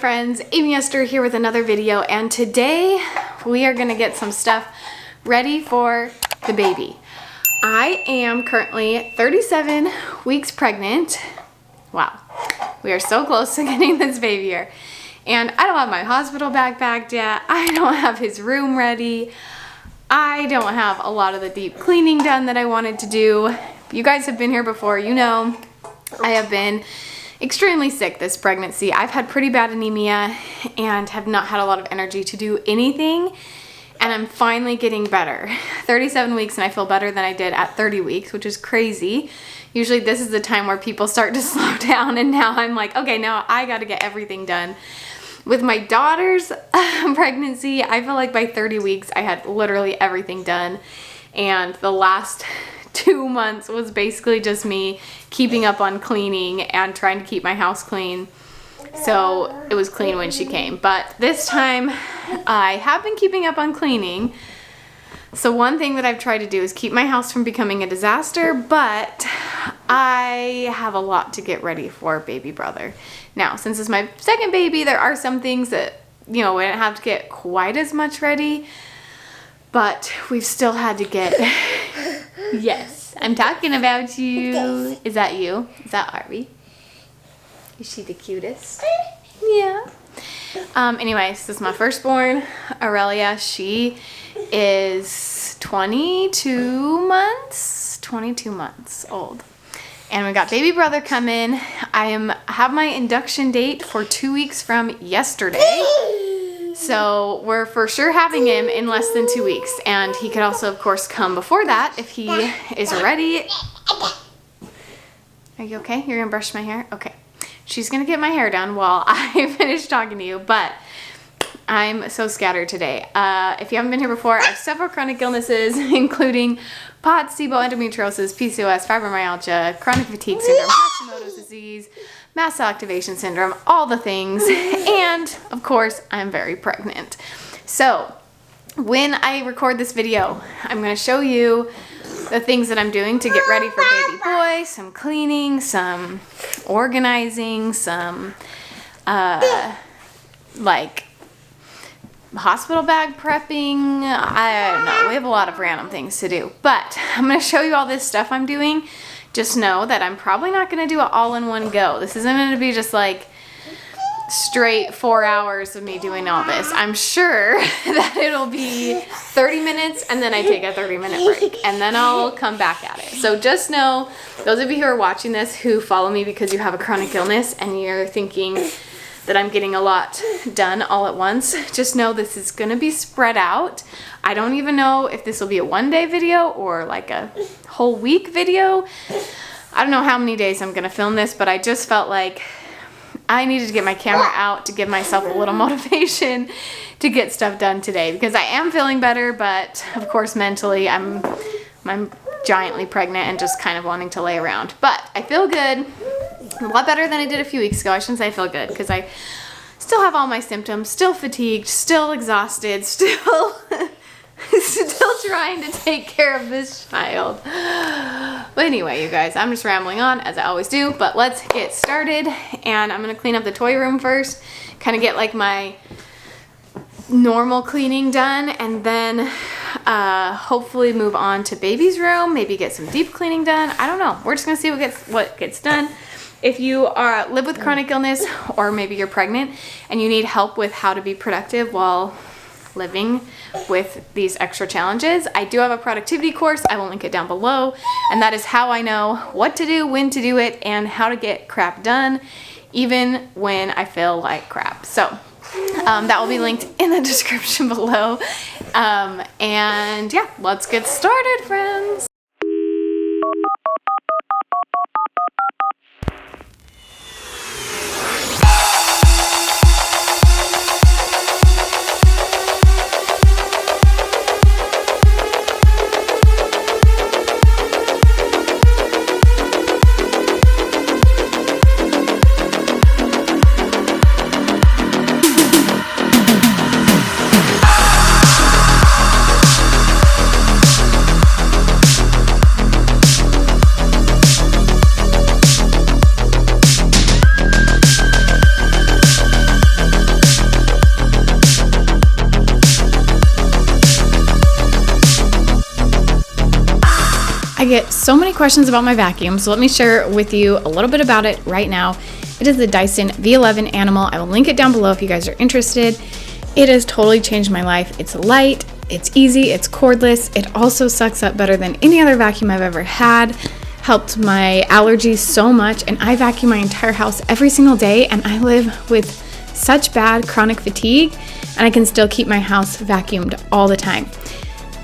friends, Amy Esther here with another video, and today we are gonna get some stuff ready for the baby. I am currently 37 weeks pregnant. Wow, we are so close to getting this baby here. And I don't have my hospital bag packed yet. I don't have his room ready. I don't have a lot of the deep cleaning done that I wanted to do. You guys have been here before, you know I have been extremely sick this pregnancy. I've had pretty bad anemia and have not had a lot of energy to do anything, and I'm finally getting better. 37 weeks and I feel better than I did at 30 weeks, which is crazy. Usually this is the time where people start to slow down, and now I'm like, okay, now I gotta get everything done. With my daughter's pregnancy, I feel like by 30 weeks I had literally everything done, and the last 2 months was basically just me keeping up on cleaning and trying to keep my house clean. So it was clean when she came, but this time I have been keeping up on cleaning. So one thing that I've tried to do is keep my house from becoming a disaster, but I have a lot to get ready for baby brother. Now, since it's my second baby, there are some things that, you know, we didn't have to get quite as much ready, but we've still had to get, yes, I'm talking about you. Is that you? Is that Arby? Is she the cutest? Yeah. Anyways, this is my firstborn, Aurelia. She is 22 months old. And we got baby brother coming. I have my induction date for 2 weeks from yesterday. So we're for sure having him in less than 2 weeks. And he could also, of course, come before that if he is ready. Are you okay? You're gonna brush my hair? Okay. She's gonna get my hair done while I finish talking to you, but I'm so scattered today. If you haven't been here before, I have several chronic illnesses, including POTS, SIBO, endometriosis, PCOS, fibromyalgia, chronic fatigue syndrome, Hashimoto's disease, mast cell activation syndrome, all the things. And of course, I'm very pregnant. So when I record this video, I'm gonna show you the things that I'm doing to get ready for baby boy, some cleaning, some organizing, some like hospital bag prepping. I don't know, we have a lot of random things to do, but I'm going to show you all this stuff I'm doing. Just know that I'm probably not going to do it all in one go. This isn't going to be just like straight 4 hours of me doing all this. I'm sure that it'll be 30 minutes and then I take a 30-minute break and then I'll come back at it. So just know, those of you who are watching this who follow me because you have a chronic illness and you're thinking that I'm getting a lot done all at once, just know this is gonna be spread out. I don't even know if this will be a one-day video or like a whole week video. I don't know how many days I'm gonna film this, but I just felt like I needed to get my camera out to give myself a little motivation to get stuff done today, because I am feeling better, but of course mentally I'm giantly pregnant and just kind of wanting to lay around. But I feel good. A lot better than I did a few weeks ago. I shouldn't say I feel good, because I still have all my symptoms, still fatigued, still exhausted, still trying to take care of this child. But anyway, you guys, I'm just rambling on as I always do, but let's get started. And I'm gonna clean up the toy room first, kind of get like my normal cleaning done, and then hopefully move on to baby's room, maybe get some deep cleaning done. I don't know. We're just gonna see what gets done. If you live with chronic illness, or maybe you're pregnant and you need help with how to be productive while living with these extra challenges, I do have a productivity course. I will link it down below, and that is how I know what to do, when to do it, and how to get crap done even when I feel like crap. So that will be linked in the description below. And yeah, let's get started, friends. I get so many questions about my vacuum, so let me share with you a little bit about it right now. It is the Dyson V11 Animal. I will link it down below if you guys are interested. It has totally changed my life. It's light, it's easy, it's cordless. It also sucks up better than any other vacuum I've ever had. Helped my allergies so much, and I vacuum my entire house every single day, and I live with such bad chronic fatigue, and I can still keep my house vacuumed all the time.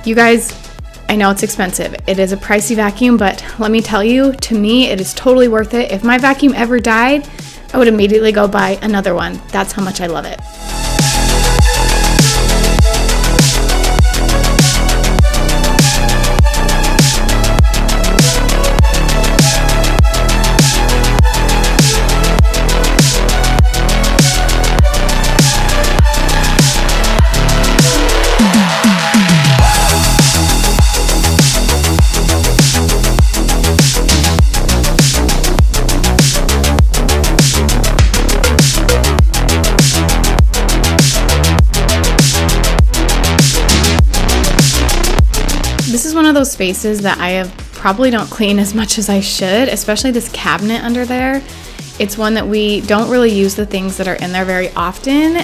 You guys, I know it's expensive. It is a pricey vacuum, but let me tell you, to me, it is totally worth it. If my vacuum ever died, I would immediately go buy another one. That's how much I love it. This is one of those spaces that I probably don't clean as much as I should, especially this cabinet under there. It's one that we don't really use the things that are in there very often.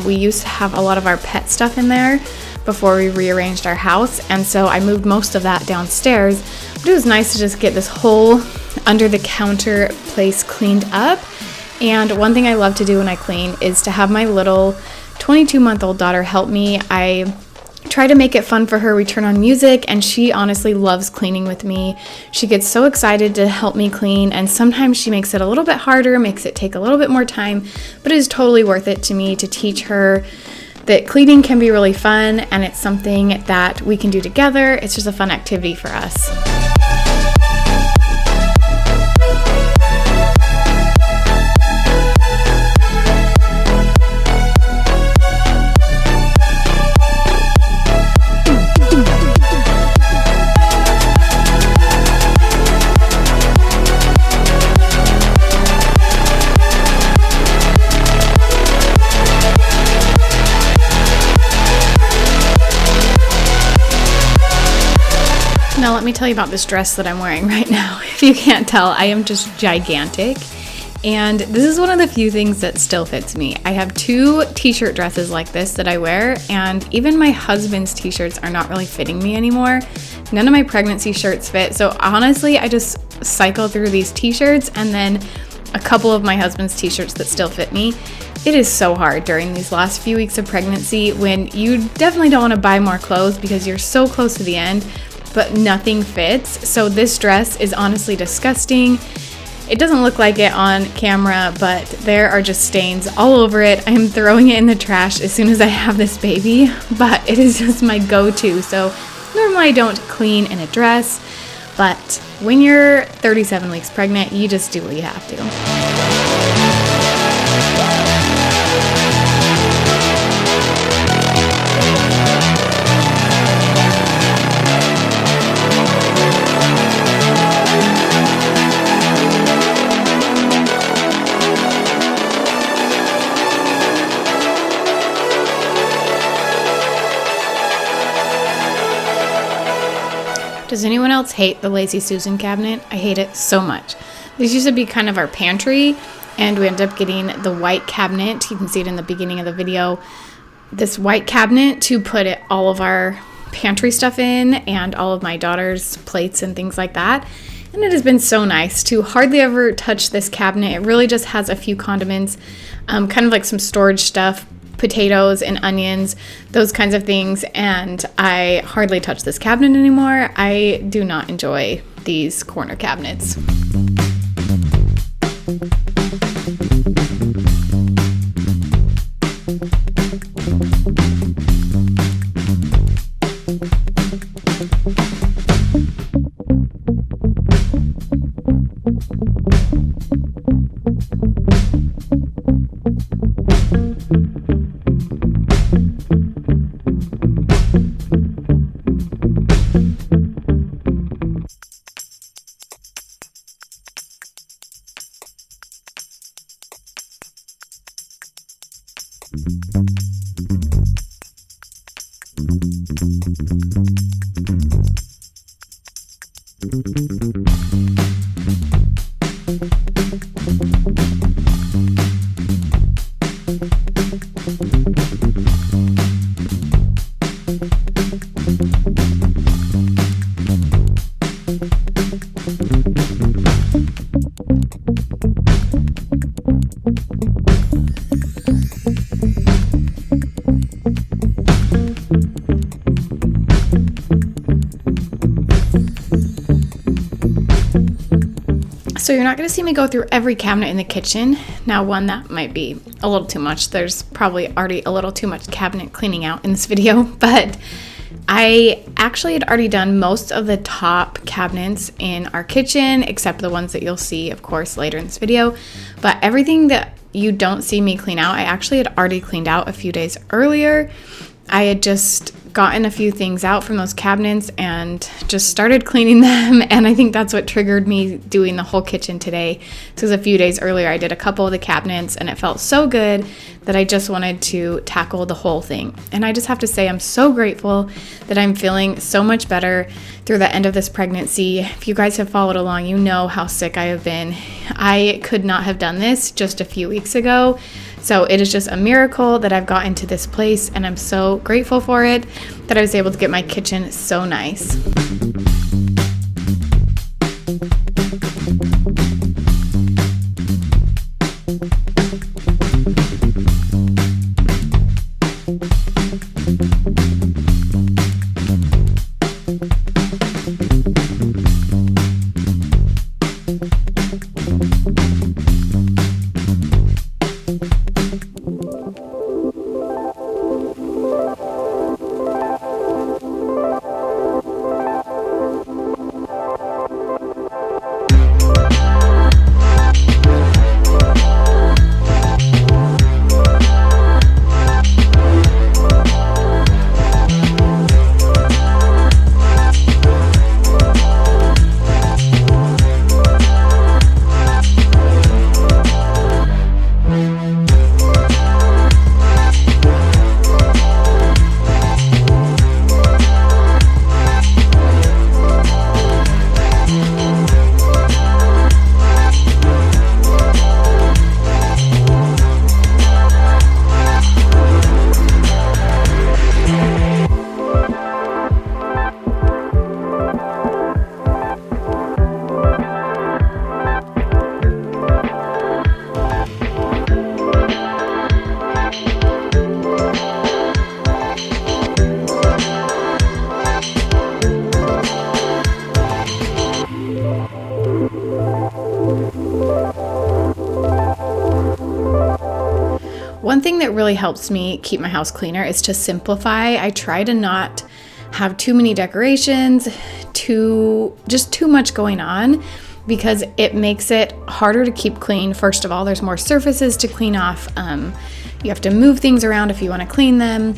We used to have a lot of our pet stuff in there before we rearranged our house, and so I moved most of that downstairs. But it was nice to just get this whole under the counter place cleaned up. And one thing I love to do when I clean is to have my little 22-month-old daughter help me. I try to make it fun for her. We turn on music, and she honestly loves cleaning with me. She gets so excited to help me clean, and sometimes she makes it a little bit harder, makes it take a little bit more time, but it is totally worth it to me to teach her that cleaning can be really fun, and it's something that we can do together. It's just a fun activity for us. Now let me tell you about this dress that I'm wearing right now. If you can't tell, I am just gigantic. And this is one of the few things that still fits me. I have 2 t-shirt dresses like this that I wear, and even my husband's t-shirts are not really fitting me anymore. None of my pregnancy shirts fit. So honestly, I just cycle through these t-shirts and then a couple of my husband's t-shirts that still fit me. It is so hard during these last few weeks of pregnancy when you definitely don't want to buy more clothes because you're so close to the end, but nothing fits. So this dress is honestly disgusting. It doesn't look like it on camera, but there are just stains all over it. I am throwing it in the trash as soon as I have this baby, but it is just my go-to. So normally I don't clean in a dress, but when you're 37 weeks pregnant, you just do what you have to. Does anyone else hate the Lazy Susan cabinet? I hate it so much. This used to be kind of our pantry, and we ended up getting the white cabinet. You can see it in the beginning of the video. This white cabinet to put all of our pantry stuff in and all of my daughter's plates and things like that. And it has been so nice to hardly ever touch this cabinet. It really just has a few condiments, kind of like some storage stuff, potatoes and onions, those kinds of things, and I hardly touch this cabinet anymore. I do not enjoy these corner cabinets. So you're not going to see me go through every cabinet in the kitchen. Now, one, that might be a little too much. There's probably already a little too much cabinet cleaning out in this video, but I actually had already done most of the top cabinets in our kitchen, except the ones that you'll see, of course, later in this video. But everything that you don't see me clean out, I actually had already cleaned out a few days earlier. I had just gotten a few things out from those cabinets and just started cleaning them, and I think that's what triggered me doing the whole kitchen today. Because a few days earlier I did a couple of the cabinets and it felt so good that I just wanted to tackle the whole thing. And I just have to say I'm so grateful that I'm feeling so much better through the end of this pregnancy. If you guys have followed along, you know how sick I have been. I could not have done this just a few weeks ago. So it is just a miracle that I've gotten to this place, and I'm so grateful for it that I was able to get my kitchen so nice. One thing that really helps me keep my house cleaner is to simplify. I try to not have too many decorations, just too much going on, because it makes it harder to keep clean. First of all, there's more surfaces to clean off. You have to move things around if you want to clean them.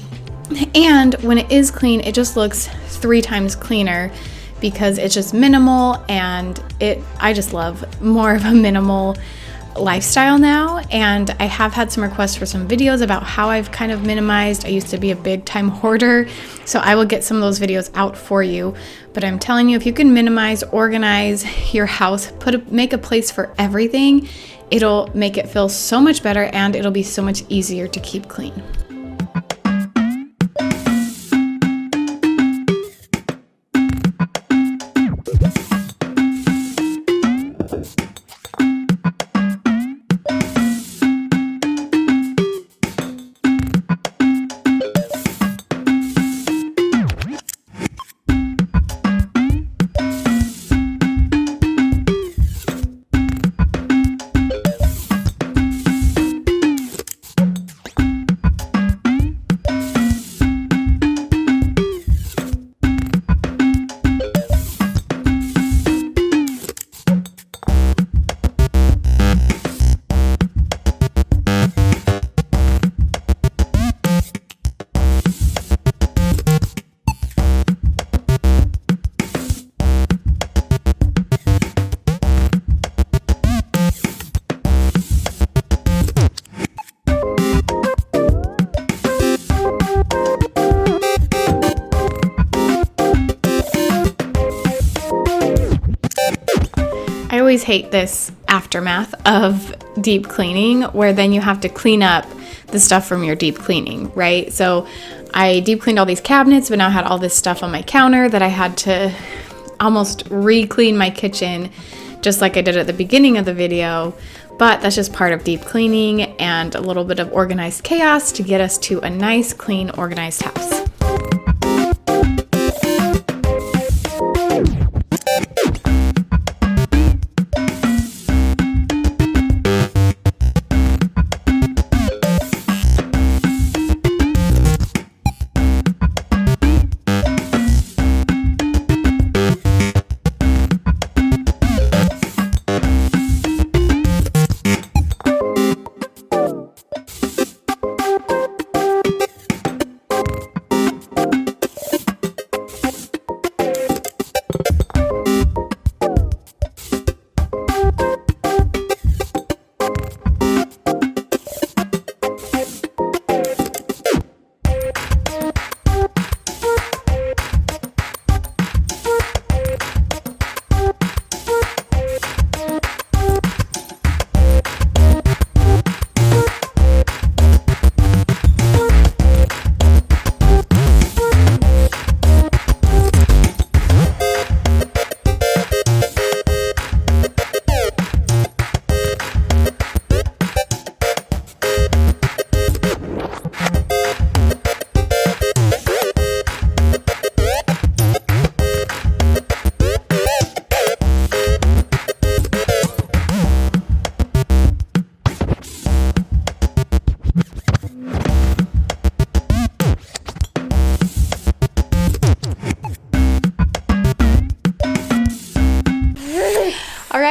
And when it is clean, it just looks 3 times cleaner because it's just minimal, and I just love more of a minimal lifestyle now. And I have had some requests for some videos about how I've kind of minimized. I used to be a big time hoarder, so I will get some of those videos out for you. But I'm telling you, if you can minimize, organize your house, make a place for everything, it'll make it feel so much better, and it'll be so much easier to keep clean. I always hate this aftermath of deep cleaning, where then you have to clean up the stuff from your deep cleaning, right? So I deep cleaned all these cabinets, but now I had all this stuff on my counter that I had to almost re-clean my kitchen, just like I did at the beginning of the video. But that's just part of deep cleaning and a little bit of organized chaos to get us to a nice, clean, organized house.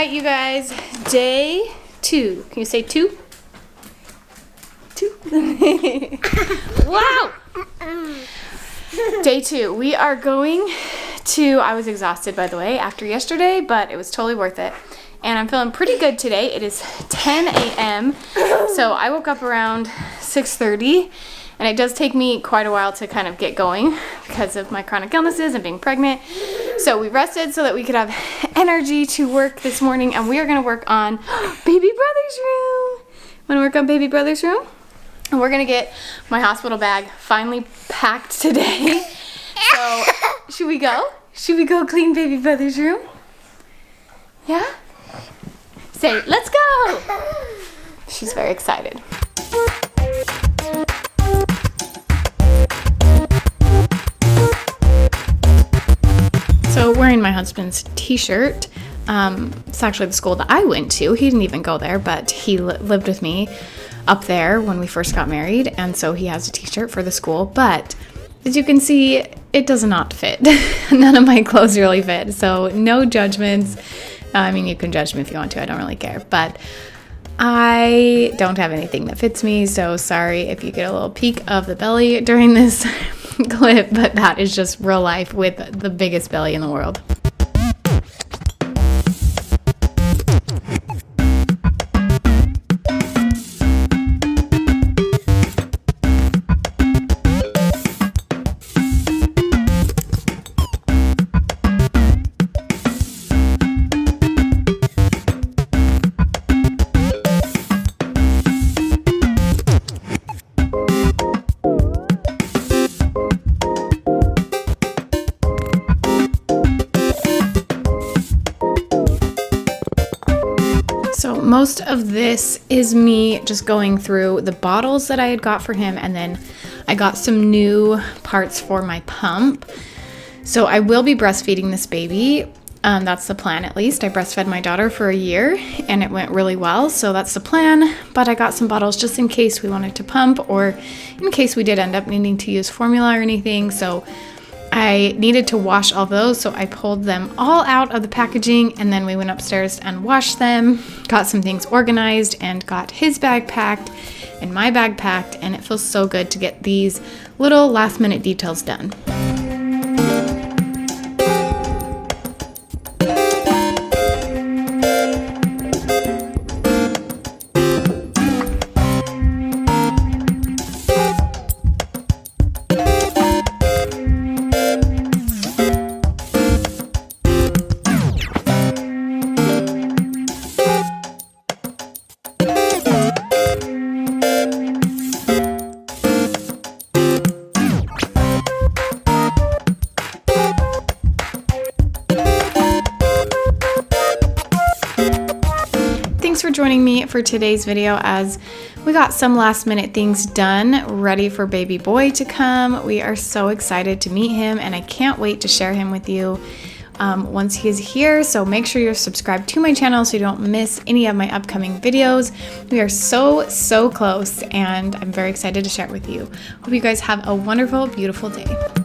right, you guys, day 2. Can you say 2? 2. Wow. Day 2. We are going to, I was exhausted, by the way, after yesterday, but it was totally worth it. And I'm feeling pretty good today. It is 10 a.m. So I woke up around 6:30, and it does take me quite a while to kind of get going because of my chronic illnesses and being pregnant. So we rested so that we could have energy to work this morning, and we are gonna work on baby brother's room. Wanna work on baby brother's room? And we're gonna get my hospital bag finally packed today. So should we go? Should we go clean baby brother's room? Yeah? Say, let's go! She's very excited. So wearing my husband's t-shirt, it's actually the school that I went to. He didn't even go there, but he lived with me up there when we first got married, and so he has a t-shirt for the school, but as you can see, it does not fit. None of my clothes really fit, so no judgments. I mean, you can judge me if you want to, I don't really care, but I don't have anything that fits me, so sorry if you get a little peek of the belly during this clip, but that is just real life with the biggest belly in the world. So most of this is me just going through the bottles that I had got for him, and then I got some new parts for my pump. So I will be breastfeeding this baby. That's the plan, at least. I breastfed my daughter for a year and it went really well, so that's the plan. But I got some bottles just in case we wanted to pump, or in case we did end up needing to use formula or anything. So I needed to wash all those, so I pulled them all out of the packaging, and then we went upstairs and washed them, got some things organized, and got his bag packed and my bag packed, and it feels so good to get these little last minute details done. Thanks for joining me for today's video, as we got some last minute things done, ready for baby boy to come. We are so excited to meet him, and I can't wait to share him with you once he is here. So make sure you're subscribed to my channel so you don't miss any of my upcoming videos. We are so close, and I'm very excited to share it with you. Hope you guys have a wonderful, beautiful day.